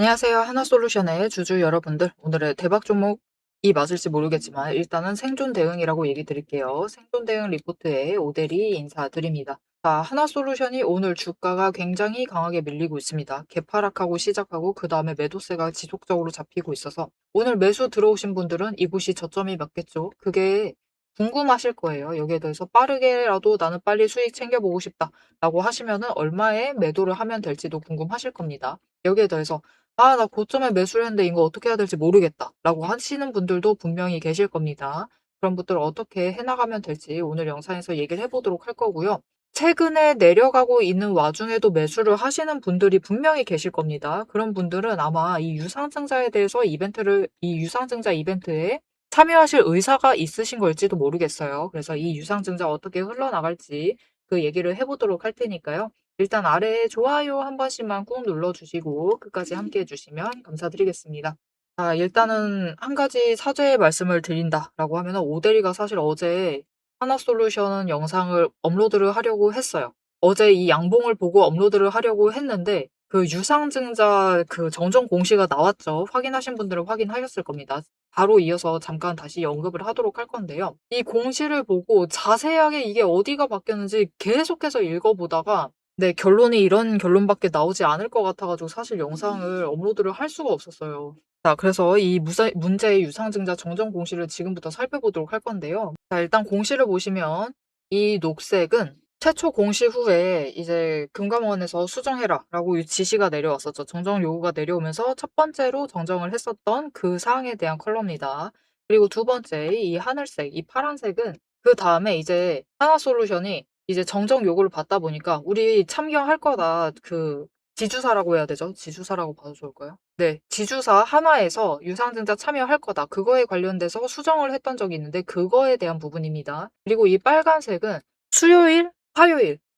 안녕하세요. 하나솔루션의 주주 여러분들. 오늘의 대박 종목이 맞을지 모르겠지만 일단은 생존 대응이라고 얘기 드릴게요. 생존 대응 리포트에 오대리 인사드립니다. 자, 하나솔루션이 오늘 주가가 굉장히 강하게 밀리고 있습니다. 개파락하고 시작하고 그 다음에 매도세가 지속적으로 잡히고 있어서 오늘 매수 들어오신 분들은 이곳이 저점이 맞겠죠. 그게 궁금하실 거예요. 여기에 대해서 빠르게라도 나는 빨리 수익 챙겨보고 싶다라고 하시면은 얼마에 매도를 하면 될지도 궁금하실 겁니다. 여기에 대해서 나 고점에 매수를 했는데 이거 어떻게 해야 될지 모르겠다라고 하시는 분들도 분명히 계실 겁니다. 그런 분들 어떻게 해나가면 될지 오늘 영상에서 얘기를 해보도록 할 거고요. 최근에 내려가고 있는 와중에도 매수를 하시는 분들이 분명히 계실 겁니다. 그런 분들은 아마 이 유상증자에 대해서 이 유상증자 이벤트에 참여하실 의사가 있으신 걸지도 모르겠어요. 그래서 이 유상증자 어떻게 흘러나갈지 그 얘기를 해보도록 할 테니까요. 일단 아래에 좋아요 한 번씩만 꾹 눌러주시고 끝까지 함께 해주시면 감사드리겠습니다. 자, 일단은 한 가지 사죄의 말씀을 드린다라고 하면 오대리가 사실 어제 하나솔루션 영상을 업로드를 하려고 했어요. 어제 이 양봉을 보고 업로드를 하려고 했는데 그 유상증자 그 정정 공시가 나왔죠. 확인하신 분들은 확인하셨을 겁니다. 바로 이어서 잠깐 다시 언급을 하도록 할 건데요. 이 공시를 보고 자세하게 이게 어디가 바뀌었는지 계속해서 읽어보다가 네, 결론이 이런 결론밖에 나오지 않을 것 같아가지고 사실 영상을 업로드를 할 수가 없었어요. 자, 그래서 이 문제의 유상증자 정정 공시를 지금부터 살펴보도록 할 건데요. 자, 일단 공시를 보시면 이 녹색은 최초 공시 후에 이제 금감원에서 수정해라라고 지시가 내려왔었죠. 정정 요구가 내려오면서 첫 번째로 정정을 했었던 그 사항에 대한 컬러입니다. 그리고 두 번째 이 하늘색, 이 파란색은 그 다음에 이제 하나솔루션이 이제 정정 요구를 받다 보니까 우리 참여할 거다. 그 지주사라고 해야 되죠? 지주사라고 봐도 좋을까요? 네, 지주사 하나에서 유상증자 참여할 거다. 그거에 관련돼서 수정을 했던 적이 있는데 그거에 대한 부분입니다. 그리고 이 빨간색은 수요일,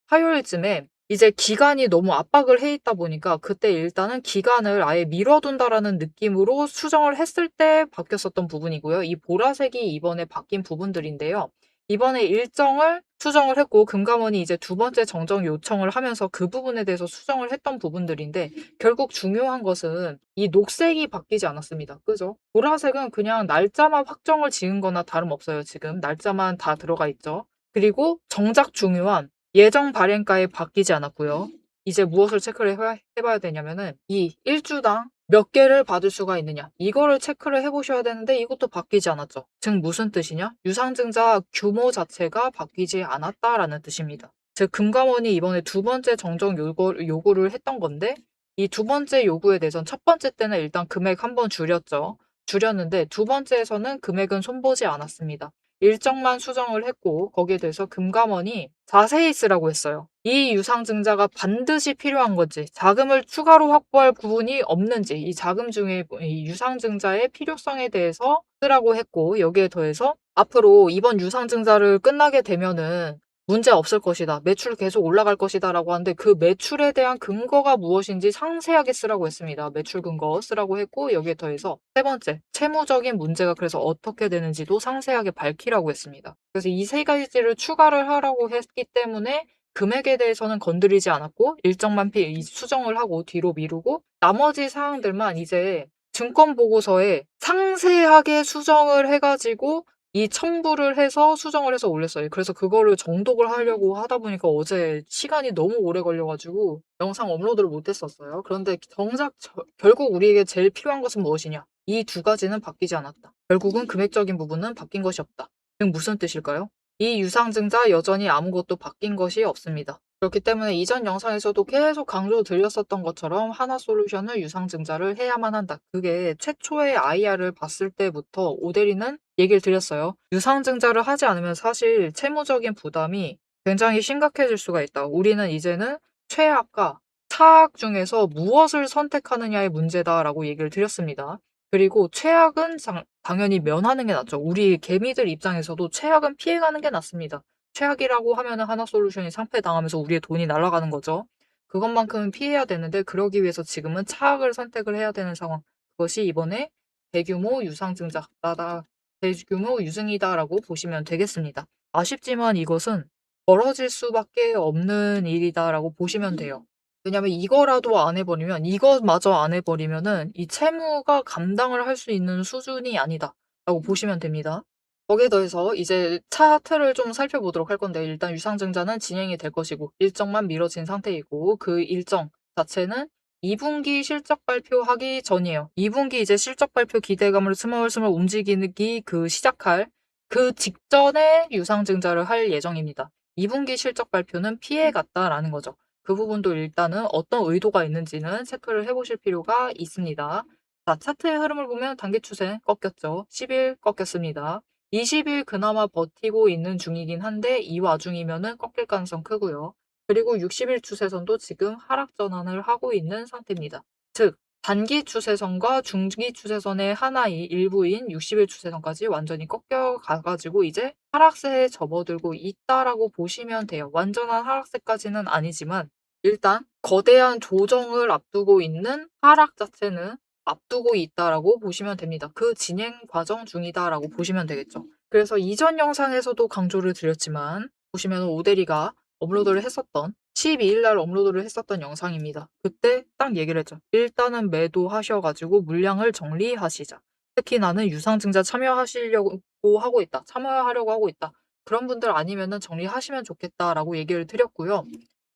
화요일쯤에 이제 기간이 너무 압박을 해 있다 보니까 그때 일단은 기간을 아예 미뤄둔다라는 느낌으로 수정을 했을 때 바뀌었었던 부분이고요. 이 보라색이 이번에 바뀐 부분들인데요. 이번에 일정을 수정을 했고 금감원이 이제 두 번째 정정 요청을 하면서 그 부분에 대해서 수정을 했던 부분들인데 결국 중요한 것은 이 녹색이 바뀌지 않았습니다. 그죠? 보라색은 그냥 날짜만 확정을 지은 거나 다름없어요. 지금 날짜만 다 들어가 있죠. 그리고 정작 중요한 예정 발행가에 바뀌지 않았고요. 이제 무엇을 체크를 해봐야 되냐면은 이 일주당 몇 개를 받을 수가 있느냐 이거를 체크를 해보셔야 되는데 이것도 바뀌지 않았죠. 즉 무슨 뜻이냐? 유상증자 규모 자체가 바뀌지 않았다라는 뜻입니다. 즉 금감원이 이번에 두 번째 정정 요구를 했던 건데 이 두 번째 요구에 대해서는 첫 번째 때는 일단 금액 한번 줄였죠. 줄였는데 두 번째에서는 금액은 손보지 않았습니다. 일정만 수정을 했고 거기에 대해서 금감원이 자세히 쓰라고 했어요. 이 유상증자가 반드시 필요한 건지 자금을 추가로 확보할 부분이 없는지 이 자금 중에 이 유상증자의 필요성에 대해서 쓰라고 했고 여기에 더해서 앞으로 이번 유상증자를 끝나게 되면은 문제 없을 것이다. 매출 계속 올라갈 것이다 라고 하는데 그 매출에 대한 근거가 무엇인지 상세하게 쓰라고 했습니다. 매출 근거 쓰라고 했고 여기에 더해서 세 번째, 채무적인 문제가 그래서 어떻게 되는지도 상세하게 밝히라고 했습니다. 그래서 이 세 가지를 추가를 하라고 했기 때문에 금액에 대해서는 건드리지 않았고 일정만 수정을 하고 뒤로 미루고 나머지 사항들만 이제 증권보고서에 상세하게 수정을 해가지고 이 첨부를 해서 수정을 해서 올렸어요. 그래서 그거를 정독을 하려고 하다 보니까 어제 시간이 너무 오래 걸려가지고 영상 업로드를 못했었어요. 그런데 정작 결국 우리에게 제일 필요한 것은 무엇이냐? 이 두 가지는 바뀌지 않았다. 결국은 금액적인 부분은 바뀐 것이 없다. 즉 무슨 뜻일까요? 이 유상증자 여전히 아무것도 바뀐 것이 없습니다. 그렇기 때문에 이전 영상에서도 계속 강조드렸었던 것처럼 하나솔루션은 유상증자를 해야만 한다. 그게 최초의 IR을 봤을 때부터 오대리는 얘기를 드렸어요. 유상증자를 하지 않으면 사실 채무적인 부담이 굉장히 심각해질 수가 있다. 우리는 이제는 최악과 차악 중에서 무엇을 선택하느냐의 문제다라고 얘기를 드렸습니다. 그리고 최악은 당연히 면하는 게 낫죠. 우리 개미들 입장에서도 최악은 피해가는 게 낫습니다. 최악이라고 하면은 하나솔루션이 상폐당하면서 우리의 돈이 날아가는 거죠. 그것만큼은 피해야 되는데 그러기 위해서 지금은 차악을 선택을 해야 되는 상황. 그것이 이번에 대규모 유상증자다, 대규모 유증이다라고 보시면 되겠습니다. 아쉽지만 이것은 벌어질 수밖에 없는 일이다라고 보시면 돼요. 왜냐면 이거라도 안 해버리면 이것마저 안 해버리면은 이 채무가 감당을 할 수 있는 수준이 아니다라고 보시면 됩니다. 거기에 더해서 이제 차트를 좀 살펴보도록 할 건데 일단 유상증자는 진행이 될 것이고 일정만 미뤄진 상태이고 그 일정 자체는 2분기 실적 발표하기 전이에요. 2분기 이제 실적 발표 기대감으로 스멀스멀 움직이기 시작할 그 직전에 유상증자를 할 예정입니다. 2분기 실적 발표는 피해갔다라는 거죠. 그 부분도 일단은 어떤 의도가 있는지는 체크를 해보실 필요가 있습니다. 자, 차트의 흐름을 보면 단기 추세 꺾였죠. 10일 꺾였습니다. 20일 그나마 버티고 있는 중이긴 한데 이 와중이면은 꺾일 가능성 크고요. 그리고 60일 추세선도 지금 하락 전환을 하고 있는 상태입니다. 즉 단기 추세선과 중기 추세선의 하나의 일부인 60일 추세선까지 완전히 꺾여 가가지고 이제 하락세에 접어들고 있다라고 보시면 돼요. 완전한 하락세까지는 아니지만 일단 거대한 조정을 앞두고 있는 하락 자체는 앞두고 있다라고 보시면 됩니다. 그 진행 과정 중이다라고 보시면 되겠죠. 그래서 이전 영상에서도 강조를 드렸지만 보시면 오대리가 업로드를 했었던 12일 날 업로드를 했었던 영상입니다. 그때 딱 얘기를 했죠. 일단은 매도하셔가지고 물량을 정리하시자. 특히 나는 유상증자 참여하시려고 하고 있다. 참여하려고 하고 있다. 그런 분들 아니면은 정리하시면 좋겠다라고 얘기를 드렸고요.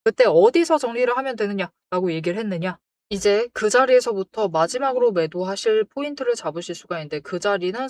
그때 어디서 정리를 하면 되느냐라고 얘기를 했느냐. 이제 그 자리에서부터 마지막으로 매도하실 포인트를 잡으실 수가 있는데 그 자리는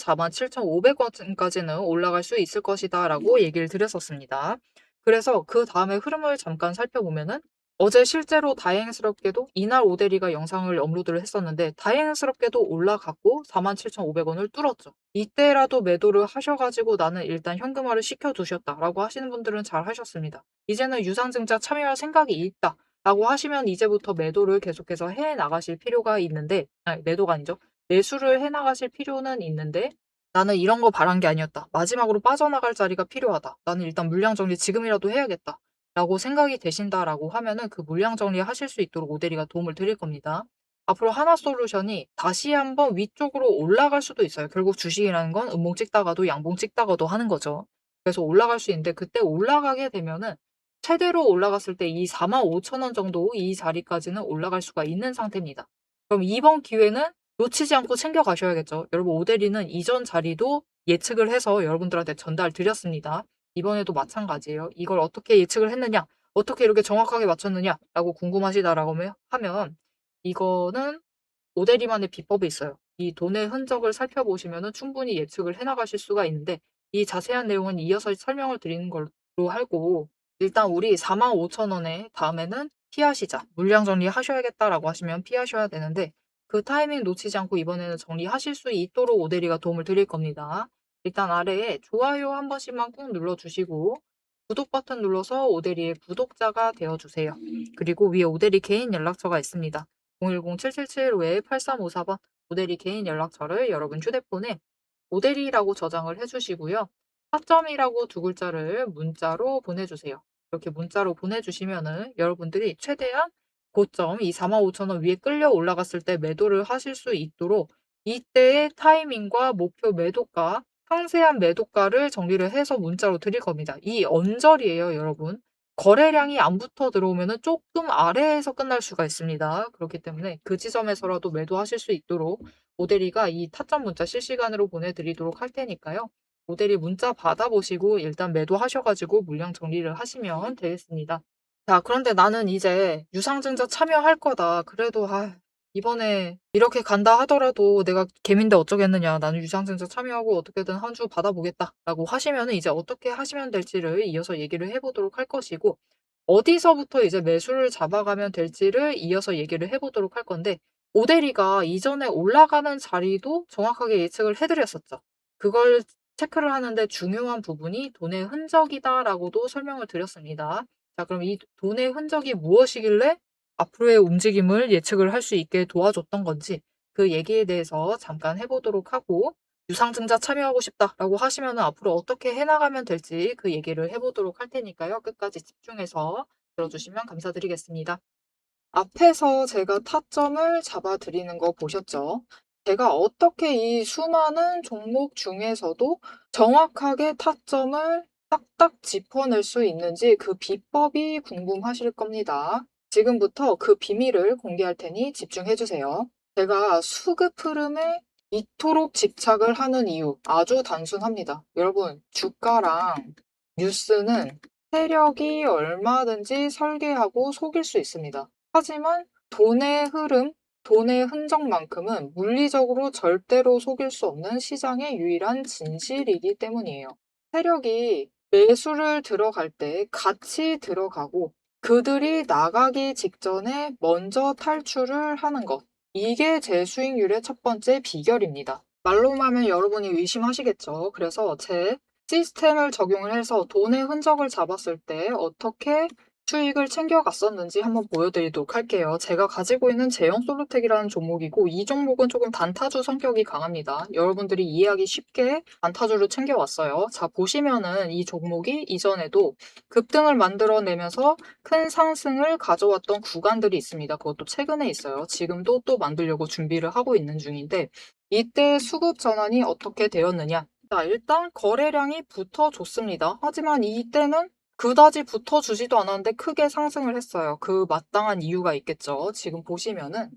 47,500원까지는 올라갈 수 있을 것이다라고 얘기를 드렸었습니다. 그래서 그 다음에 흐름을 잠깐 살펴보면은 어제 실제로 다행스럽게도 이날 오대리가 영상을 업로드를 했었는데 다행스럽게도 올라갔고 47,500원을 뚫었죠. 이때라도 매도를 하셔가지고 나는 일단 현금화를 시켜두셨다라고 하시는 분들은 잘 하셨습니다. 이제는 유상증자 참여할 생각이 있다. 라고 하시면 이제부터 매도를 계속해서 해 나가실 필요가 있는데, 아니, 매도가 아니죠. 매수를 해 나가실 필요는 있는데, 나는 이런 거 바란 게 아니었다. 마지막으로 빠져나갈 자리가 필요하다. 나는 일단 물량 정리 지금이라도 해야겠다. 라고 생각이 되신다라고 하면은 그 물량 정리 하실 수 있도록 오대리가 도움을 드릴 겁니다. 앞으로 하나솔루션이 다시 한번 위쪽으로 올라갈 수도 있어요. 결국 주식이라는 건 음봉 찍다가도 양봉 찍다가도 하는 거죠. 그래서 올라갈 수 있는데 그때 올라가게 되면은 최대로 올라갔을 때 이 45,000원 정도 이 자리까지는 올라갈 수가 있는 상태입니다. 그럼 이번 기회는 놓치지 않고 챙겨 가셔야겠죠. 여러분 오대리는 이전 자리도 예측을 해서 여러분들한테 전달 드렸습니다. 이번에도 마찬가지예요. 이걸 어떻게 예측을 했느냐? 어떻게 이렇게 정확하게 맞췄느냐? 라고 궁금하시다라고 하면 이거는 오대리만의 비법이 있어요. 이 돈의 흔적을 살펴보시면 충분히 예측을 해나가실 수가 있는데 이 자세한 내용은 이어서 설명을 드리는 걸로 하고 일단 우리 45,000원에 다음에는 피하시자. 물량 정리하셔야겠다라고 하시면 피하셔야 되는데 그 타이밍 놓치지 않고 이번에는 정리하실 수 있도록 오대리가 도움을 드릴 겁니다. 일단 아래에 좋아요 한 번씩만 꾹 눌러주시고 구독 버튼 눌러서 오대리의 구독자가 되어주세요. 그리고 위에 오대리 개인 연락처가 있습니다. 010-777-8354번 오대리 개인 연락처를 여러분 휴대폰에 오대리라고 저장을 해주시고요. 4점이라고 두 글자를 문자로 보내주세요. 이렇게 문자로 보내주시면은 여러분들이 최대한 고점 이 45,000원 위에 끌려 올라갔을 때 매도를 하실 수 있도록 이때의 타이밍과 목표 매도가 상세한 매도가를 정리를 해서 문자로 드릴 겁니다. 이 언저리예요, 여러분. 거래량이 안 붙어 들어오면은 조금 아래에서 끝날 수가 있습니다. 그렇기 때문에 그 지점에서라도 매도하실 수 있도록 오대리가 이 타점 문자 실시간으로 보내드리도록 할 테니까요. 오대리 문자 받아보시고 일단 매도하셔가지고 물량 정리를 하시면 되겠습니다. 자, 그런데 나는 이제 유상증자 참여할 거다. 그래도 이번에 이렇게 간다 하더라도 내가 개미인데 어쩌겠느냐. 나는 유상증자 참여하고 어떻게든 한 주 받아보겠다라고 하시면은 이제 어떻게 하시면 될지를 이어서 얘기를 해보도록 할 것이고 어디서부터 이제 매수를 잡아가면 될지를 이어서 얘기를 해보도록 할 건데 오대리가 이전에 올라가는 자리도 정확하게 예측을 해드렸었죠. 그걸 체크를 하는데 중요한 부분이 돈의 흔적이다라고도 설명을 드렸습니다. 자, 그럼 이 돈의 흔적이 무엇이길래 앞으로의 움직임을 예측을 할 수 있게 도와줬던 건지 그 얘기에 대해서 잠깐 해보도록 하고 유상증자 참여하고 싶다라고 하시면 앞으로 어떻게 해나가면 될지 그 얘기를 해보도록 할 테니까요. 끝까지 집중해서 들어주시면 감사드리겠습니다. 앞에서 제가 타점을 잡아드리는 거 보셨죠? 제가 어떻게 이 수많은 종목 중에서도 정확하게 타점을 딱딱 짚어낼 수 있는지 그 비법이 궁금하실 겁니다. 지금부터 그 비밀을 공개할 테니 집중해 주세요. 제가 수급 흐름에 이토록 집착을 하는 이유 아주 단순합니다. 여러분, 주가랑 뉴스는 세력이 얼마든지 설계하고 속일 수 있습니다. 하지만 돈의 흐름, 돈의 흔적만큼은 물리적으로 절대로 속일 수 없는 시장의 유일한 진실이기 때문이에요. 세력이 매수를 들어갈 때 같이 들어가고 그들이 나가기 직전에 먼저 탈출을 하는 것. 이게 제 수익률의 첫 번째 비결입니다. 말로만 하면 여러분이 의심하시겠죠. 그래서 제 시스템을 적용을 해서 돈의 흔적을 잡았을 때 어떻게 수익을 챙겨갔었는지 한번 보여드리도록 할게요. 제가 가지고 있는 제형 솔루텍이라는 종목이고 이 종목은 조금 단타주 성격이 강합니다. 여러분들이 이해하기 쉽게 단타주를 챙겨왔어요. 자, 보시면은 이 종목이 이전에도 급등을 만들어내면서 큰 상승을 가져왔던 구간들이 있습니다. 그것도 최근에 있어요. 지금도 또 만들려고 준비를 하고 있는 중인데 이때 수급 전환이 어떻게 되었느냐? 자, 일단 거래량이 붙어줬습니다. 하지만 이때는 그다지 붙어주지도 않았는데 크게 상승을 했어요. 그 마땅한 이유가 있겠죠. 지금 보시면은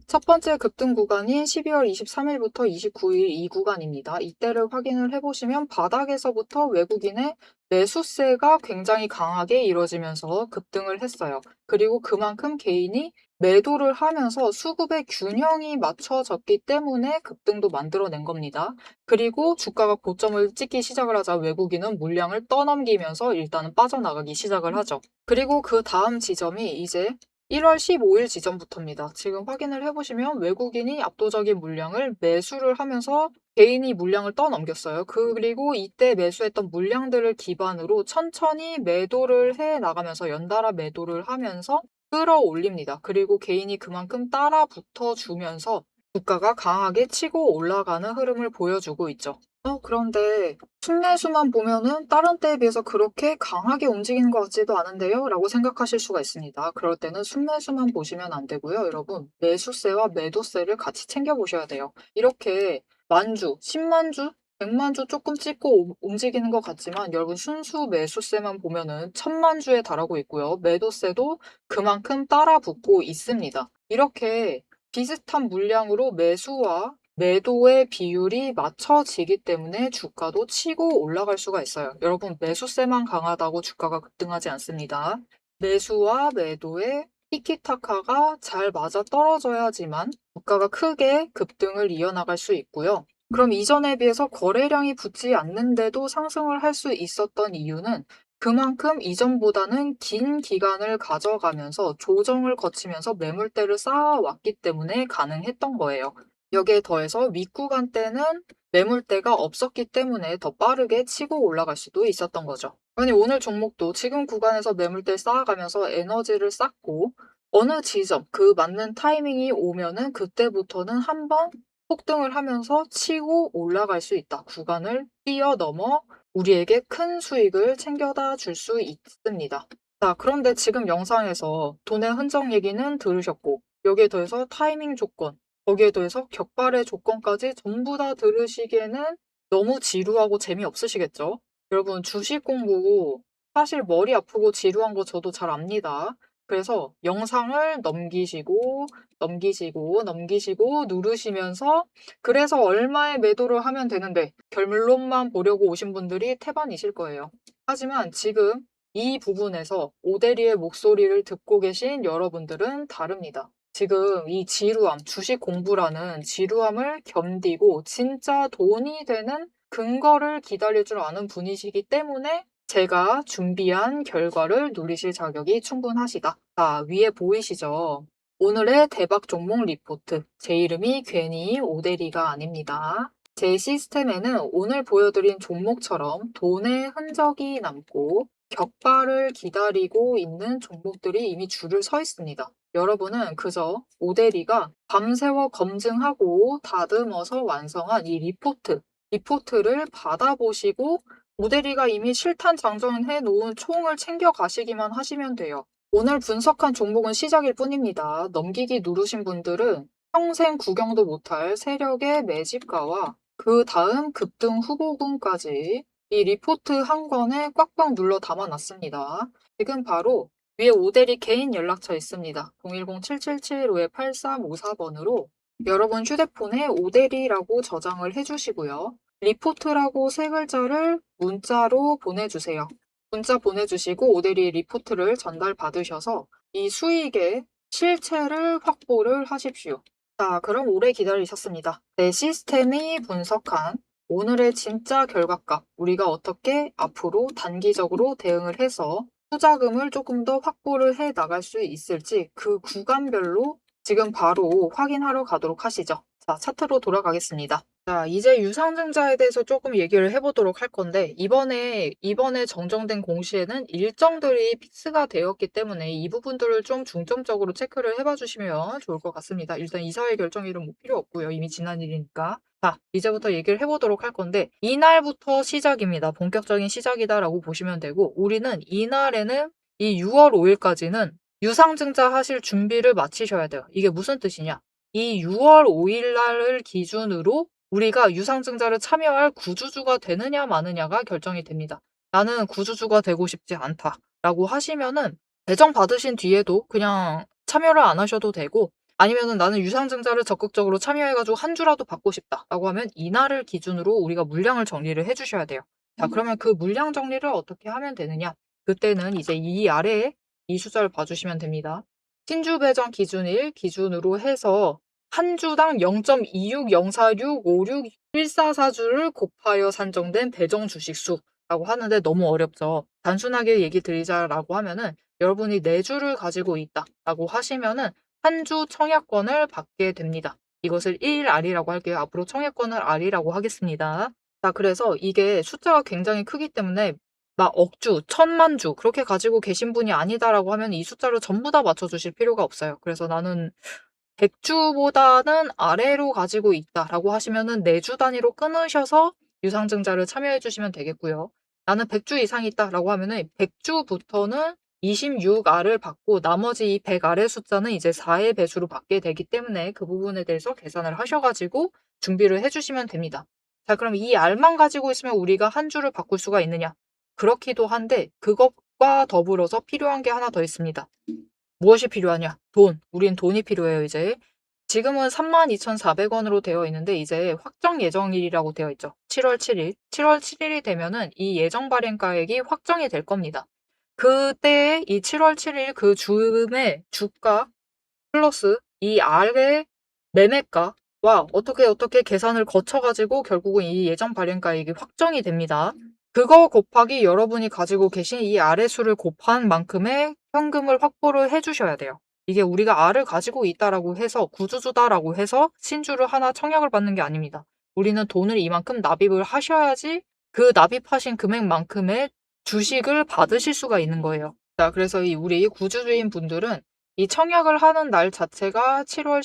첫 번째 급등 구간인 12월 23일부터 29일 이 구간입니다. 이때를 확인을 해보시면 바닥에서부터 외국인의 매수세가 굉장히 강하게 이뤄지면서 급등을 했어요. 그리고 그만큼 개인이 매도를 하면서 수급의 균형이 맞춰졌기 때문에 급등도 만들어낸 겁니다. 그리고 주가가 고점을 찍기 시작을 하자 외국인은 물량을 떠넘기면서 일단은 빠져나가기 시작을 하죠. 그리고 그 다음 지점이 이제 1월 15일 지점부터입니다. 지금 확인을 해보시면 외국인이 압도적인 물량을 매수를 하면서 개인이 물량을 떠넘겼어요. 그리고 이때 매수했던 물량들을 기반으로 천천히 매도를 해 나가면서 연달아 매도를 하면서 끌어올립니다. 그리고 개인이 그만큼 따라 붙어주면서 주가가 강하게 치고 올라가는 흐름을 보여주고 있죠. 그런데 순매수만 보면은 다른 때에 비해서 그렇게 강하게 움직이는 것 같지도 않은데요? 라고 생각하실 수가 있습니다. 그럴 때는 순매수만 보시면 안 되고요. 여러분, 매수세와 매도세를 같이 챙겨보셔야 돼요. 이렇게 만주, 10만주, 100만주 조금 찍고 움직이는 것 같지만 여러분 순수 매수세만 보면은 1000만주에 달하고 있고요. 매도세도 그만큼 따라 붙고 있습니다. 이렇게 비슷한 물량으로 매수와 매도의 비율이 맞춰지기 때문에 주가도 치고 올라갈 수가 있어요. 여러분, 매수세만 강하다고 주가가 급등하지 않습니다. 매수와 매도의 티키타카가 잘 맞아 떨어져야지만 주가가 크게 급등을 이어나갈 수 있고요. 그럼 이전에 비해서 거래량이 붙지 않는데도 상승을 할 수 있었던 이유는 그만큼 이전보다는 긴 기간을 가져가면서 조정을 거치면서 매물대를 쌓아왔기 때문에 가능했던 거예요. 여기에 더해서 윗구간 때는 매물대가 없었기 때문에 더 빠르게 치고 올라갈 수도 있었던 거죠. 아니, 오늘 종목도 지금 구간에서 매물대 쌓아가면서 에너지를 쌓고 어느 지점, 그 맞는 타이밍이 오면은 그때부터는 한번 폭등을 하면서 치고 올라갈 수 있다. 구간을 뛰어넘어 우리에게 큰 수익을 챙겨다 줄 수 있습니다. 자, 그런데 지금 영상에서 돈의 흔적 얘기는 들으셨고 여기에 더해서 타이밍 조건, 거기에 더해서 격발의 조건까지 전부 다 들으시기에는 너무 지루하고 재미없으시겠죠? 여러분, 주식 공부 사실 머리 아프고 지루한 거 저도 잘 압니다. 그래서 영상을 넘기시고 누르시면서 그래서 얼마에 매도를 하면 되는데 결론만 보려고 오신 분들이 태반이실 거예요. 하지만 지금 이 부분에서 오대리의 목소리를 듣고 계신 여러분들은 다릅니다. 지금 이 지루함, 주식 공부라는 지루함을 견디고 진짜 돈이 되는 근거를 기다릴 줄 아는 분이시기 때문에 제가 준비한 결과를 누리실 자격이 충분하시다. 자, 위에 보이시죠? 오늘의 대박 종목 리포트. 제 이름이 괜히 오대리가 아닙니다. 제 시스템에는 오늘 보여드린 종목처럼 돈의 흔적이 남고 격발을 기다리고 있는 종목들이 이미 줄을 서 있습니다. 여러분은 그저 오대리가 밤새워 검증하고 다듬어서 완성한 이 리포트를 받아보시고 오대리가 이미 실탄 장전해 놓은 총을 챙겨 가시기만 하시면 돼요. 오늘 분석한 종목은 시작일 뿐입니다. 넘기기 누르신 분들은 평생 구경도 못할 세력의 매집가와 그 다음 급등 후보군까지 이 리포트 한 권에 꽉꽉 눌러 담아놨습니다. 지금 바로 위에 오대리 개인 연락처 있습니다. 010-7775-8354번으로 여러분 휴대폰에 오대리라고 저장을 해주시고요. 리포트라고 세 글자를 문자로 보내주세요. 문자 보내주시고 오대리 리포트를 전달받으셔서 이 수익의 실체를 확보를 하십시오. 자, 그럼 오래 기다리셨습니다. 내 시스템이 분석한 오늘의 진짜 결과값, 우리가 어떻게 앞으로 단기적으로 대응을 해서 투자금을 조금 더 확보를 해 나갈 수 있을지 그 구간별로 지금 바로 확인하러 가도록 하시죠. 자, 차트로 돌아가겠습니다. 자, 이제 유상증자에 대해서 조금 얘기를 해보도록 할 건데, 이번에 정정된 공시에는 일정들이 픽스가 되었기 때문에 이 부분들을 좀 중점적으로 체크를 해봐 주시면 좋을 것 같습니다. 일단 이사회 결정일은 뭐 필요 없고요. 이미 지난 일이니까. 자, 이제부터 얘기를 해보도록 할 건데, 이날부터 시작입니다. 본격적인 시작이다라고 보시면 되고, 우리는 이날에는 이 6월 5일까지는 유상증자 하실 준비를 마치셔야 돼요. 이게 무슨 뜻이냐? 이 6월 5일 날을 기준으로 우리가 유상증자를 참여할 구주주가 되느냐 마느냐가 결정이 됩니다. 나는 구주주가 되고 싶지 않다라고 하시면은 배정 받으신 뒤에도 그냥 참여를 안 하셔도 되고, 아니면은 나는 유상증자를 적극적으로 참여해가지고 한 주라도 받고 싶다라고 하면 이날을 기준으로 우리가 물량을 정리를 해주셔야 돼요. 자, 그러면 그 물량 정리를 어떻게 하면 되느냐? 그때는 이제 이 아래에 이 숫자를 봐주시면 됩니다. 신주 배정 기준일 기준으로 해서 한 주당 0.260465614주를 곱하여 산정된 배정 주식수라고 하는데 너무 어렵죠. 단순하게 얘기 드리자라고 하면은 여러분이 4주를 가지고 있다라고 하시면은 한 주 청약권을 받게 됩니다. 이것을 1R이라고 할게요. 앞으로 청약권을 R이라고 하겠습니다. 자, 그래서 이게 숫자가 굉장히 크기 때문에 막 억주, 천만주 그렇게 가지고 계신 분이 아니다라고 하면 이 숫자를 전부 다 맞춰주실 필요가 없어요. 그래서 나는 100주보다는 아래로 가지고 있다라고 하시면은 4주 단위로 끊으셔서 유상증자를 참여해 주시면 되겠고요. 나는 100주 이상 있다라고 하면은 100주부터는 26R을 받고 나머지 이 100R의 숫자는 이제 4의 배수로 받게 되기 때문에 그 부분에 대해서 계산을 하셔가지고 준비를 해주시면 됩니다. 자, 그럼 이 R만 가지고 있으면 우리가 한 주를 바꿀 수가 있느냐? 그렇기도 한데 그것과 더불어서 필요한 게 하나 더 있습니다. 무엇이 필요하냐? 돈. 우린 돈이 필요해요, 이제. 지금은 32,400원으로 되어 있는데 이제 확정 예정일이라고 되어 있죠. 7월 7일. 7월 7일이 되면은 이 예정 발행가액이 확정이 될 겁니다. 그때 이 7월 7일 그 즈음에 주가 플러스 이 R의 매매가와 어떻게 계산을 거쳐가지고 결국은 이 예정 발행가액이 확정이 됩니다. 그거 곱하기 여러분이 가지고 계신 이 R의 수를 곱한 만큼의 현금을 확보를 해주셔야 돼요. 이게 우리가 R을 가지고 있다라고 해서 구주주다라고 해서 신주를 하나 청약을 받는 게 아닙니다. 우리는 돈을 이만큼 납입을 하셔야지 그 납입하신 금액만큼의 주식을 받으실 수가 있는 거예요. 자, 그래서 이 우리 구주주인 분들은 이 청약을 하는 날 자체가 7월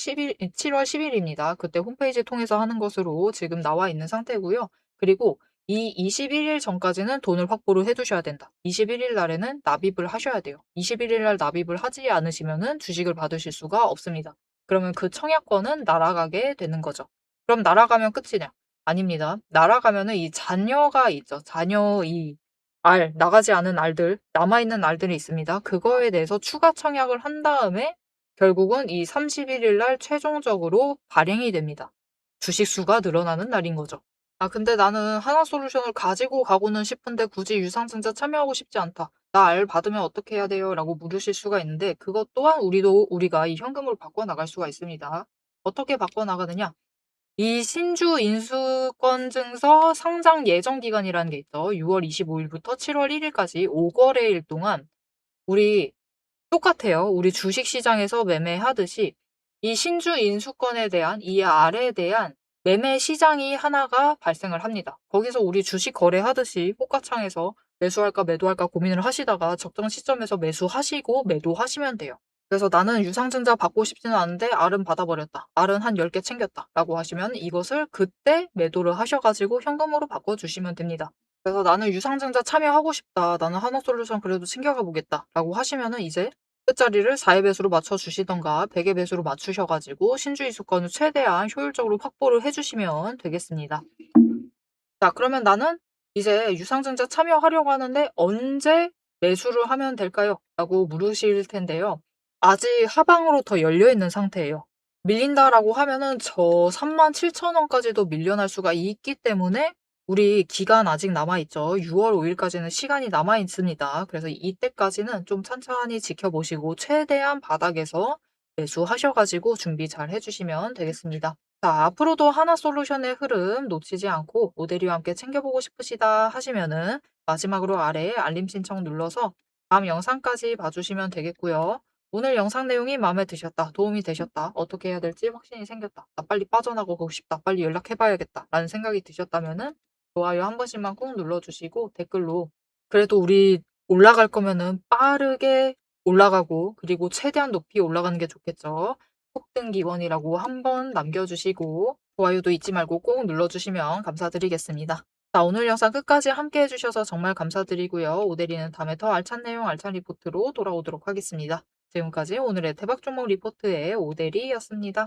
10일입니다. 그때 홈페이지 통해서 하는 것으로 지금 나와 있는 상태고요. 그리고 이 21일 전까지는 돈을 확보를 해두셔야 된다. 21일 날에는 납입을 하셔야 돼요. 21일 날 납입을 하지 않으시면은 주식을 받으실 수가 없습니다. 그러면 그 청약권은 날아가게 되는 거죠. 그럼 날아가면 끝이냐? 아닙니다. 날아가면은 이 잔여가 있죠. 잔여 나가지 않은 알들, 남아있는 알들이 있습니다. 그거에 대해서 추가 청약을 한 다음에 결국은 이 31일 날 최종적으로 발행이 됩니다. 주식수가 늘어나는 날인 거죠. 아, 근데 나는 하나솔루션을 가지고 가고는 싶은데 굳이 유상증자 참여하고 싶지 않다. 나 알 받으면 어떻게 해야 돼요? 라고 물으실 수가 있는데 그것 또한 우리가 이 현금으로 바꿔 나갈 수가 있습니다. 어떻게 바꿔 나가느냐? 이 신주 인수권 증서 상장 예정 기간이라는 게 있죠. 6월 25일부터 7월 1일까지 5거래일 동안 우리 똑같아요. 우리 주식시장에서 매매하듯이 이 신주 인수권에 대한 이 알에 대한 매매 시장이 하나가 발생을 합니다. 거기서 우리 주식 거래하듯이 호가창에서 매수할까 매도할까 고민을 하시다가 적정 시점에서 매수하시고 매도하시면 돼요. 그래서 나는 유상증자 받고 싶지는 않은데 R은 받아버렸다. R은 한 10개 챙겼다. 라고 하시면 이것을 그때 매도를 하셔가지고 현금으로 바꿔주시면 됩니다. 그래서 나는 유상증자 참여하고 싶다. 나는 하나솔루션 그래도 챙겨가 보겠다. 라고 하시면은 이제 끝자리를 4의 배수로 맞춰주시던가 100의 배수로 맞추셔가지고 신주이수권을 최대한 효율적으로 확보를 해주시면 되겠습니다. 자, 그러면 나는 이제 유상증자 참여하려고 하는데 언제 매수를 하면 될까요? 라고 물으실 텐데요. 아직 하방으로 더 열려 있는 상태예요. 밀린다라고 하면은 저 37,000원까지도 밀려날 수가 있기 때문에 우리 기간 아직 남아 있죠. 6월 5 일까지는 시간이 남아 있습니다. 그래서 이때까지는 좀 천천히 지켜보시고 최대한 바닥에서 매수하셔 가지고 준비 잘 해 주시면 되겠습니다. 자, 앞으로도 하나솔루션의 흐름 놓치지 않고 모델이와 함께 챙겨보고 싶으시다 하시면은 마지막으로 아래에 알림 신청 눌러서 다음 영상까지 봐주시면 되겠고요. 오늘 영상 내용이 마음에 드셨다, 도움이 되셨다, 어떻게 해야 될지 확신이 생겼다, 나 빨리 빠져나가고 싶다, 빨리 연락해봐야겠다 라는 생각이 드셨다면은 좋아요 한 번씩만 꾹 눌러주시고 댓글로 그래도 우리 올라갈 거면은 빠르게 올라가고 그리고 최대한 높이 올라가는 게 좋겠죠. 폭등 기원이라고 한번 남겨주시고 좋아요도 잊지 말고 꼭 눌러주시면 감사드리겠습니다. 자, 오늘 영상 끝까지 함께 해주셔서 정말 감사드리고요. 오대리는 다음에 더 알찬 내용, 알찬 리포트로 돌아오도록 하겠습니다. 지금까지 오늘의 대박 종목 리포트의 오대리였습니다.